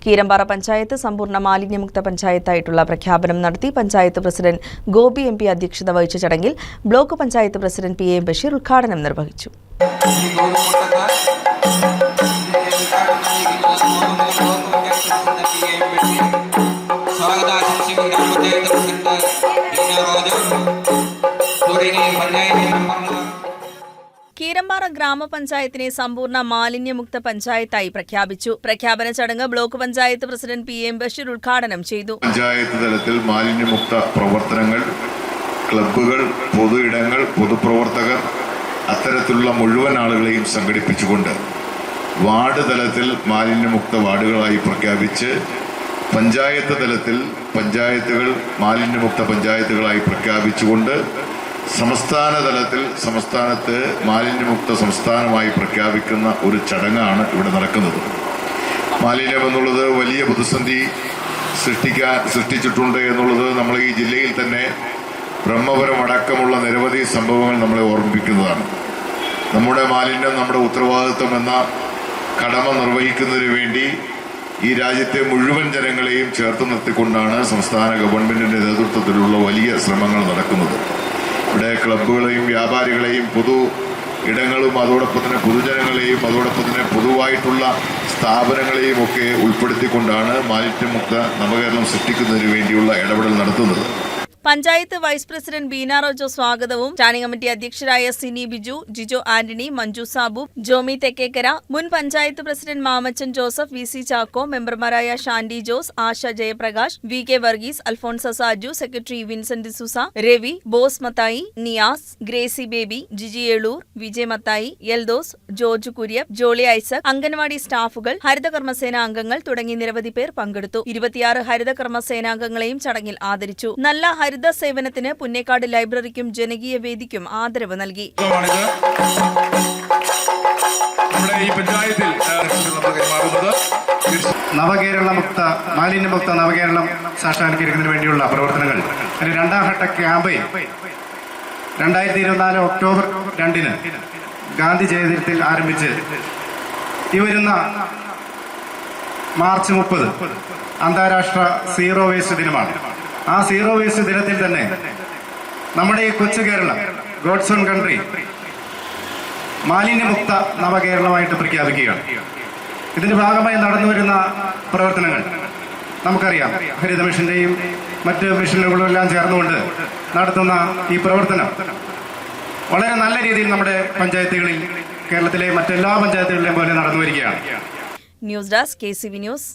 കീരമ്പാറ പഞ്ചായത്ത് സമ്പൂർണ്ണ മാലിന്യമുക്ത പഞ്ചായത്തായിട്ടുള്ള പ്രഖ്യാപനം നടത്തി. Panchayat president Gopi M P അധ്യക്ഷത വഹിച്ച ചടങ്ങിൽ block panchayat president P M Basheer ഉദ്ഘാടനം നിർവഹിച്ചു. കീരമ്പാറ ഗ്രാമപഞ്ചായത്തിനെ സമ്പൂർണ്ണ മാലിന്യമുക്ത പഞ്ചായത്തായി പ്രഖ്യാപിച്ചു. പ്രഖ്യാപന ചടങ്ങ് block panchayat president P M Basheer ഉദ്ഘാടനം ചെയ്തു. പഞ്ചായത്ത് തലത്തിൽ മാലിന്യമുക്ത പ്രവർത്തനങ്ങൾ, ക്ലബ്ബുകൾ, പൊതു ഇടങ്ങൾ, പൊതുപ്രവർത്തകർ, അത്തരത്തിലുള്ള മുഴുവൻ ആളുകളെയും സംഘടിപ്പിച്ചുകൊണ്ട് വാർഡ് തലത്തിൽ മാലിന്യമുക്ത വാർഡുകളായി പ്രഖ്യാപിച്ച് പഞ്ചായത്ത് തലത്തിൽ പഞ്ചായത്തുകൾ മാലിന്യമുക്ത പഞ്ചായത്തുകളായി പ്രഖ്യാപിച്ചുകൊണ്ട് സംസ്ഥാന തലത്തിൽ സംസ്ഥാനത്ത് മാലിന്യമുക്ത സംസ്ഥാനമായി പ്രഖ്യാപിക്കുന്ന ഒരു ചടങ്ങാണ് ഇവിടെ നടക്കുന്നത്. മാലിന്യം എന്നുള്ളത് വലിയ പ്രതിസന്ധി സൃഷ്ടിച്ചിട്ടുണ്ട് എന്നുള്ളത് നമ്മൾ ഈ ജില്ലയിൽ തന്നെ ബ്രഹ്മപുരം അടക്കമുള്ള നിരവധി സംഭവങ്ങൾ നമ്മളെ ഓർമ്മിപ്പിക്കുന്നതാണ്. നമ്മുടെ മാലിന്യം നമ്മുടെ ഉത്തരവാദിത്വം എന്ന കടമ നിർവഹിക്കുന്നതിന് വേണ്ടി ഈ രാജ്യത്തെ മുഴുവൻ ജനങ്ങളെയും ചേർത്ത് നിർത്തിക്കൊണ്ടാണ് സംസ്ഥാന ഗവൺമെന്റിന്റെ നേതൃത്വത്തിലുള്ള വലിയ ശ്രമങ്ങൾ നടക്കുന്നത്. ഇവിടെ ക്ലബ്ബുകളെയും വ്യാപാരികളെയും പൊതു ഇടങ്ങളും അതോടൊപ്പം തന്നെ പൊതുജനങ്ങളെയും അതോടൊപ്പം തന്നെ പൊതുവായിട്ടുള്ള സ്ഥാപനങ്ങളെയും ഒക്കെ ഉൾപ്പെടുത്തിക്കൊണ്ടാണ് മാലിന്യമുക്ത നവകേരളം സൃഷ്ടിക്കുന്നതിന് വേണ്ടിയുള്ള ഇടപെടൽ നടത്തുന്നത്. പഞ്ചായത്ത് വൈസ് പ്രസിഡന്റ് ബീന റോജോ സ്വാഗതവും സ്റ്റാൻഡിംഗ് കമ്മിറ്റി അധ്യക്ഷരായ സിനി ബിജു, ജിജോ ആന്റണി, മഞ്ജു സാബു, ജോമി തെക്കേക്കര, മുൻ panchayat president Mamachan Joseph, V C Chacko, മെമ്പർമാരായ Shandy Jose, Asha Jayaprakash, V K Varghese, Alphonsa Saju, secretary Vincent D'Souza, Ravi, Bose Mathai, Niyas, Gracy Baby, Jiji Eloor, Vijay Mathai, Eldhose, George Kuriappu, Jolly Isaac, anganwadi സ്റ്റാഫുകൾ, ഹരിതകർമ്മസേന അംഗങ്ങൾ തുടങ്ങി നിരവധി പേർ പങ്കെടുത്തു. 26 ഹരിതകർമ്മസേനാംഗങ്ങളെയും ചടങ്ങിൽ ആദരിച്ചു. നല്ല ഹരിത സേവനത്തിന് പുന്നേക്കാട് ലൈബ്രറിക്കും ജനകീയ വേദിക്കും ആദരവ് നൽകി. നവകേരളമുക്ത മാലിന്യമുക്ത നവകേരളം സാക്ഷാത്കരിക്കുന്നതിന് വേണ്ടിയുള്ള പ്രവർത്തനങ്ങൾ അതിന്റെ രണ്ടാം ഘട്ട ക്യാമ്പയിൻ 2024 ഒക്ടോബർ 2 ഗാന്ധി ജയന്തിയിൽ ആരംഭിച്ച് ഈ വരുന്ന മാർച്ച് 30 അന്താരാഷ്ട്ര സീറോ വേസ്റ്റ് ദിനമാണ്. ആ സീറോ വേസ്റ്റ് ദിനത്തിൽ തന്നെ നമ്മുടെ ഈ കൊച്ചു കേരളം, ഗോഡ്സ് ഓൺ കൺട്രി, മാലിന്യമുക്ത നവകേരളമായിട്ട് പ്രഖ്യാപിക്കുകയാണ്. ഇതിന്റെ ഭാഗമായി നടന്നു വരുന്ന പ്രവർത്തനങ്ങൾ നമുക്കറിയാം. ഹരിത മിഷന്റെയും മറ്റ് മിഷനുകളും എല്ലാം ചേർന്നുകൊണ്ട് നടത്തുന്ന ഈ പ്രവർത്തനം വളരെ നല്ല രീതിയിൽ നമ്മുടെ പഞ്ചായത്തുകളിൽ, കേരളത്തിലെ മറ്റെല്ലാ പഞ്ചായത്തുകളിലെയും പോലെ നടന്നു വരികയാണ്. News desk KCV news.